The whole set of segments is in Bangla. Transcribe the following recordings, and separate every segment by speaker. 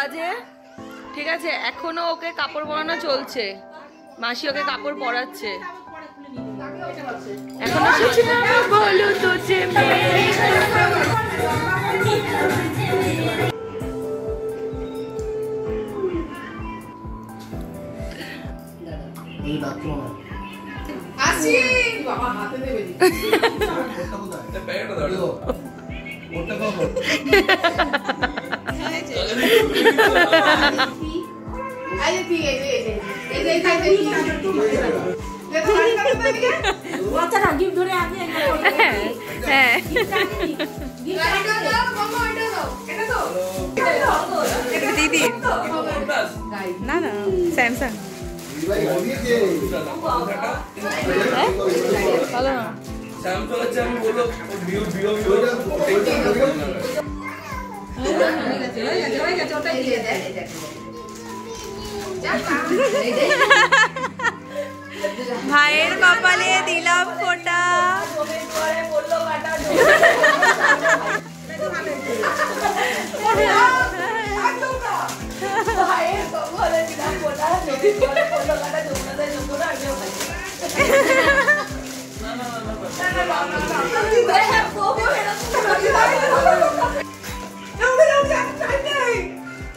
Speaker 1: বাজে, ঠিক আছে? এখনো ওকে কাপড় পরানো চলছে, মাসি ওকে কাপড় পরাচ্ছে এখনো। বলো তো যে দিদি না না স্যামসাং ভালো না। ভাইয়ের কপালে দিলাম ফোঁটা।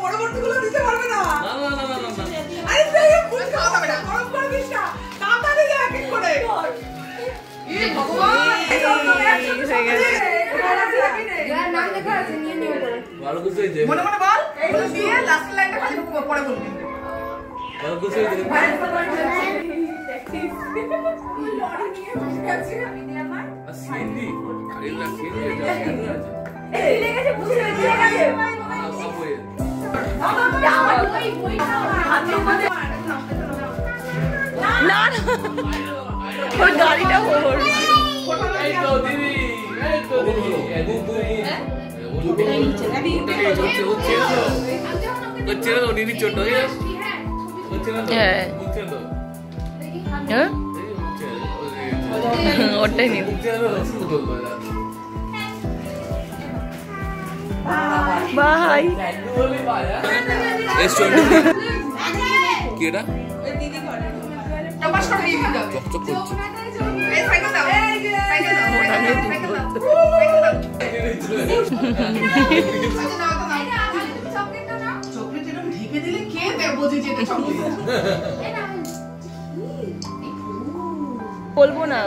Speaker 2: পরবর্তীগুলো দিতে পারবে না।
Speaker 1: ওর গাড়িটা ওটাই নি ভাই
Speaker 3: কেডা
Speaker 1: বলবো না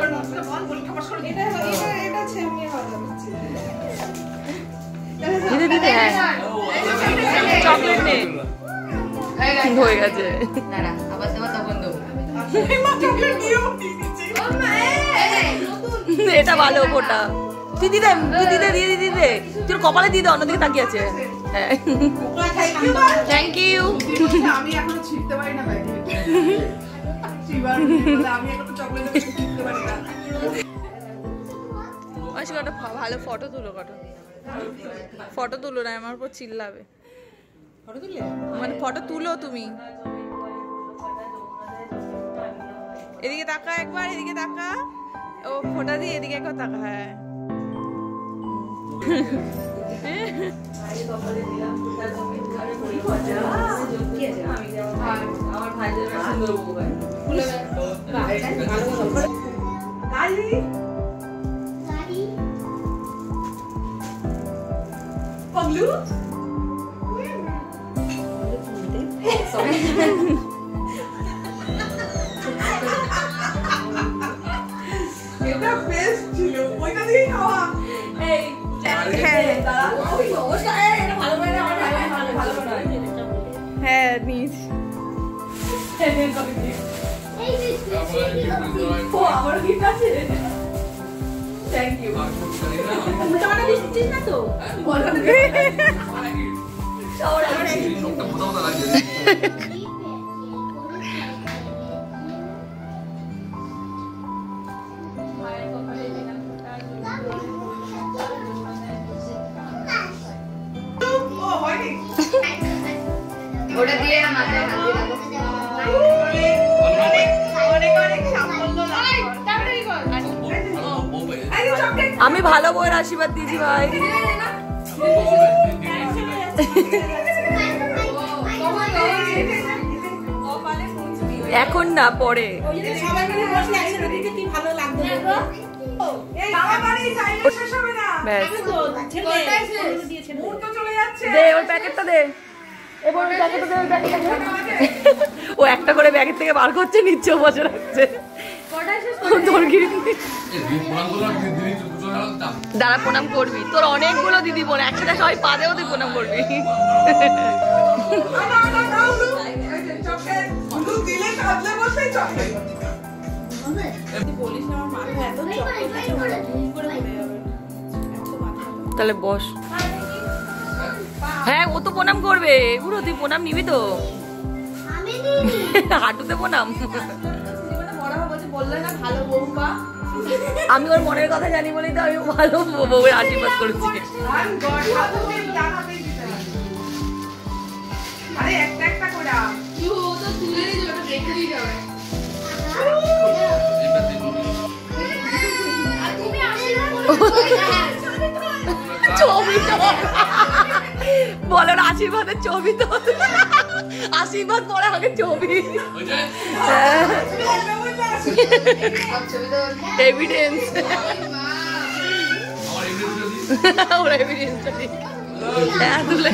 Speaker 1: দিদি দিদি। হ্যাঁ চকলেট নেই হয়ে গেছে। এটা ভালো ফোটা দিদি দে, দিদি দে, দিয়ে দিদি দে, তোর কপালে দিয়ে দে, অন্যদিকে তাকিয়ে আছে। হ্যাঁ থ্যাংক ইউ। আমি এখনো ছিটতে পারি না ভাই, আমি এখনো চকলেট ছিটতে পারি না। আচ্ছা কটা ভালো ফটো তুলো, কটা ফটো তুলো না আমার উপর চিল্লাবে। ফটো তুলে মানে ফটো তুলো তুমি। এদিকে তাকা একবার, এদিকে তাকা, ও ফোটা দিয়ে এদিকে একবার তাকা। হ্যাঁ আমার ভাই সুন্দর এটা বেস্ট ছিল, ওইটা দিয়ে খাওয়া। এই হ্যাঁ নিজ থ্যাংক ইউ। ওটা দিয়ে না মাথায় হাত দিয়ে আমি ভালো বউয়ের আশীর্বাদ দিয়েছি ভাই। এখন না, পরে। দে ওর প্যাকেটটা দে, ও একটা করে ব্যাগের থেকে বার করছে, নিচ্ছে, বসে রাখছে। দাঁড়া, প্রণাম করবি, তোর অনেকগুলো দিদি বোন একসাথে সবাই পা দেও, তুই প্রণাম করবি। তাহলে বস। হ্যাঁ, ও তো প্রণাম করবে, এগুলো তুই প্রণাম নিবি তো? হাঁটুতে প্রণাম। আমি ওর মনের কথা জানি বলেই তো আমি ভালো বউয়ের আশীর্বাদ করেছি। বলার আশীর্বাদের ছবি তো, আশীর্বাদ পরে আগে ছবি, এভিডেন্স, ওর এভিডেন্স। হ্যাঁ, তুলে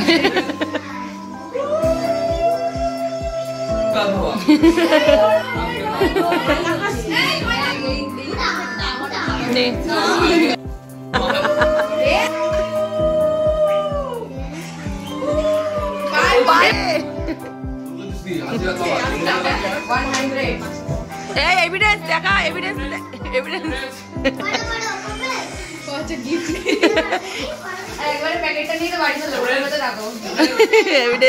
Speaker 1: নে। এই এভিডেন্স দেখা, এভিডেন্স, এভিডেন্স।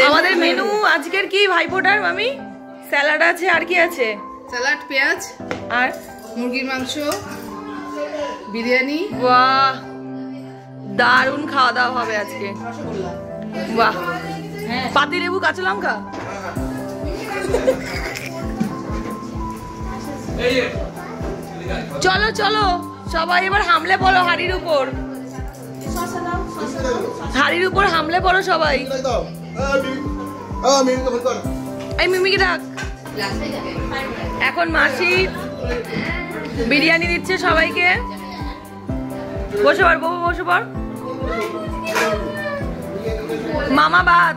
Speaker 1: আমাদের মেনু আজকের কি ভাইফোঁটার মামি? স্যালাড আছে, আর কি আছে?
Speaker 2: স্যালাড, পেঁয়াজ,
Speaker 1: আর
Speaker 2: মুরগির মাংস, বিরিয়ানি।
Speaker 1: বাহ, দারুণ খাওয়া দাওয়া হবে আজকে। বাহ, পাতি লেবু, কাঁচা লঙ্কা। চলো চলো সবাই এবার হামলে পড়ো হাড়ির উপর, হাড়ির উপর হামলে পড়ো সবাই। এই মিমিকে ডাক। এখন মাসি বিরিয়ানি দিচ্ছে সবাইকে। বসে পড় বাবু, বসে পড়। মামা বাদ।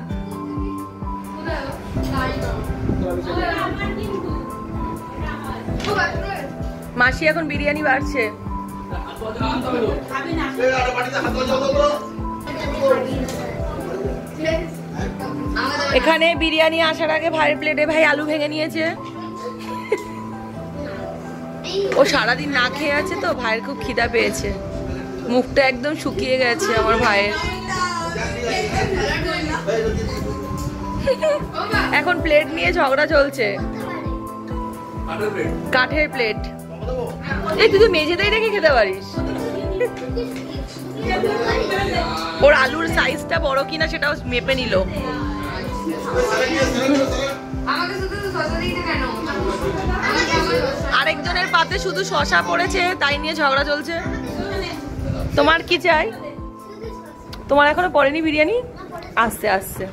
Speaker 1: মাসি এখন বিরিয়ানি বাড়ছে। এখানে বিরিয়ানি আসার আগে ভাইয়ের প্লেটে ভাই আলু ভেঙে নিয়েছে। ও সারাদিন না খেয়ে আছে তো, ভাইয়ের খুব খিদা পেয়েছে, মুখটা একদম শুকিয়ে গেছে আমার ভাইয়ের। এখন প্লেট নিয়ে ঝগড়া চলছে, কাঠের প্লেট। এই তুই তো মেঝেতেই রেখে খেতে পারিস। ওর আলুর সাইজটা বড় কিনা সেটাও মেপে নিল। আরেকজনের পাতে শুধু শসা পড়েছে, তাই নিয়ে ঝগড়া চলছে। তোমার কি চাই? তোমার এখনো পড়েনি বিরিয়ানি? আসছে আসছে।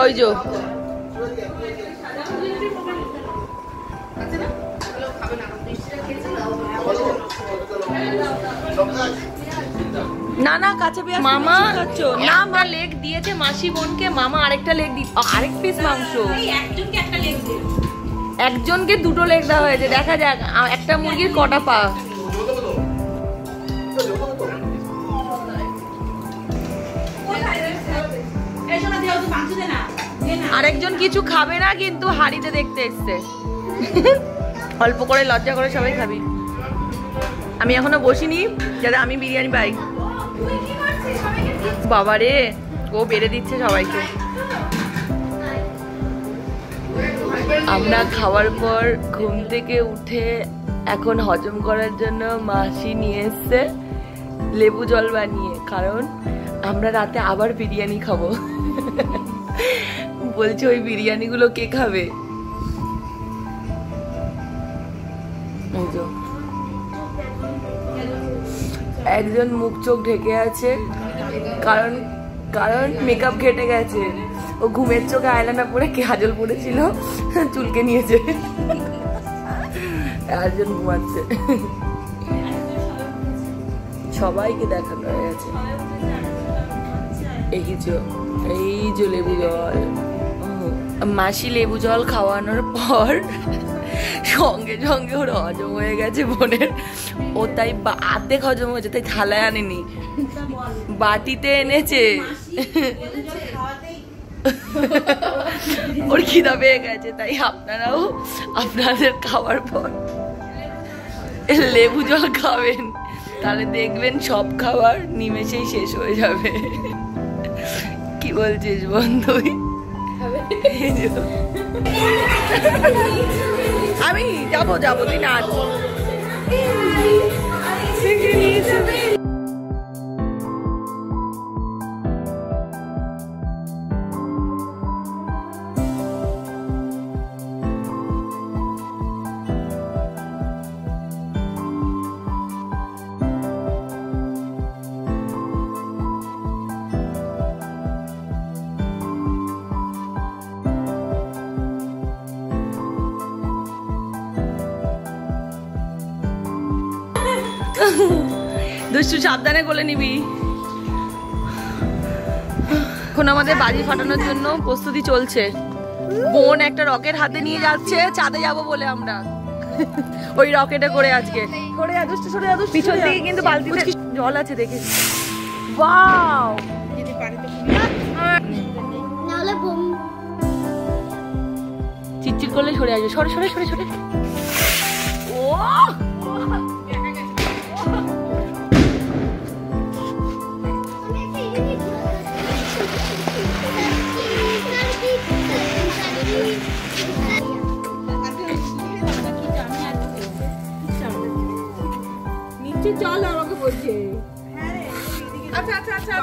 Speaker 1: ওই যো না না, কাছে পেঁয়াজ মামা খাচ্ছ না? আমরা লেগ দিয়েছে মাসি বোনকে, মামা আরেকটা লেগ দি, আরেক পিস মাংস। একজনকে দুটো লেগ দেওয়া হয়েছে, দেখা যাক একটা মুরগির কটা পা। আরেকজন কিছু খাবে না কিন্তু হাড়িতে দেখতে এসছে। অল্প করে লজ্জা করে সবাই খাবি। আমি এখনো বসিনি যাতে আমি বিরিয়ানি পাই। বাবারে, ও বেড়ে দিচ্ছে সবাইকে। আমরা খাওয়ার পর ঘুম থেকে উঠে এখন হজম করার জন্য মাসি নিয়ে এসছে লেবু জল বানিয়ে, কারণ আমরা রাতে আবার বিরিয়ানি খাবো। বলছে ওই বিরিয়ানিগুলো কে খাবে? একজন মুখ চোখ ঢেকে আছে, কারণ মেকআপ ঘেটে গেছে। ও ঘুমের চোখে আয়লানা পরে কাজল পরেছিল, চুলকে নিয়েছে, একজন ঘুমাচ্ছে। সবাইকে দেখানো হয়ে গেছে। এই যে লেবু জল, মাসি লেবু জল খাওয়ানোর পর সঙ্গে সঙ্গে ওর হজম হয়ে গেছে বোনের। ও তাই অর্ধেক হজম হয়েছে, তাই থালায় আনেনি, বাটিতে এনেছে। ওর খিদা পেয়ে গেছে, তাই আপনারাও আপনাদের খাওয়ার পর লেবু জল খাবেন, তাহলে দেখবেন সব খাবার নিমেষেই শেষ হয়ে যাবে। কি বলছিস বন্ধু? আমি যাবো তুই নাচ। দুষ্টু সাবধানে কোলে নিবি। এখন আমাদের বাজি ফাটানোর জন্য প্রস্তুতি চলছে। বোন একটা রকেট হাতে নিয়ে যাচ্ছে, চাঁদে যাব বলে আমরা ওই রকেটে করে আজকে পিছন দিকে কিন্তু বালতিতে জল আছে, দেখে ওয়াও। চিটচিট করলে সরে আসবে, সরে সরে সরে সরে। ও
Speaker 2: চল আমাকে বলছে। আচ্ছা আচ্ছা আচ্ছা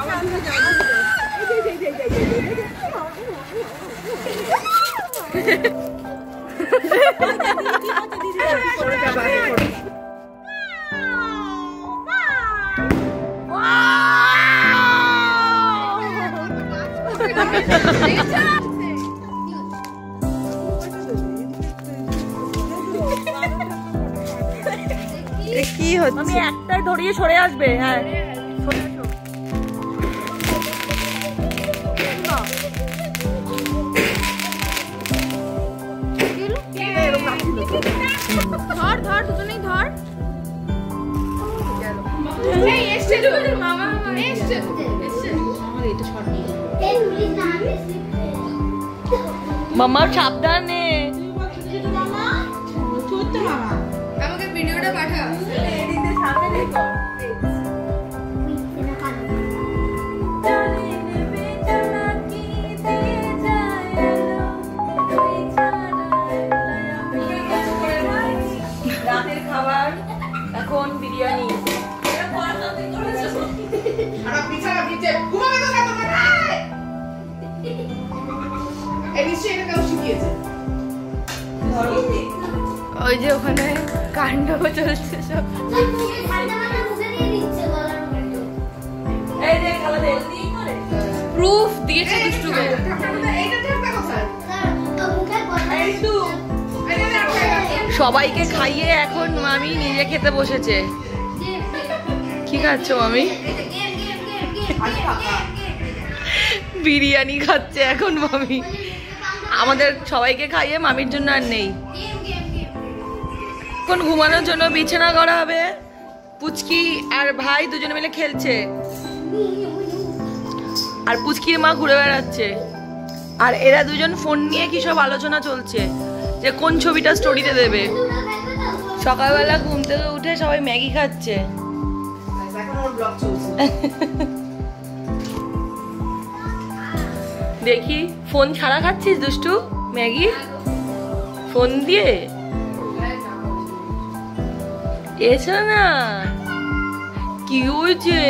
Speaker 1: কি হচ্ছে? আমি একটাই ধরিয়ে সরে আসবে। হ্যাঁ
Speaker 2: ধর ধর, দুজনেই ধর।
Speaker 1: মামা সাবধানে।
Speaker 2: আমাকে ভিডিওটা পাঠা।
Speaker 1: রাতের খাবার এখন বিরিয়ানি।
Speaker 2: ওই যে ওখানে কাণ্ড চলছে সব। প্রুফ দিয়েছে দুষ্টুকে।
Speaker 1: সবাইকে খাইয়ে এখন মামি নিজে খেতে বসেছে। কি খাচ্ছ মামি? বিরিয়ানি খাচ্ছে এখন মামি। আমাদের সবাইকে খাইয়ে মামির জন্য আর নেই। এখন ঘুমানোর জন্য বিছানা করা হবে। পুচকি আর ভাই দুজনে মিলে খেলছে, আর পুচকির মা ঘুরে বেড়াচ্ছে, আর এরা দুজন ফোন নিয়ে কি সব আলোচনা চলছে যে কোন ছবিটা স্টোরিতে দেবে। সকালবেলা ঘুম থেকে উঠে সবাই ম্যাগি খাচ্ছে। দেখি ফোন ছাড়া খাচ্ছিস দুষ্টু ম্যাগি? ফোন দিয়ে এসো না। কি হয়েছে?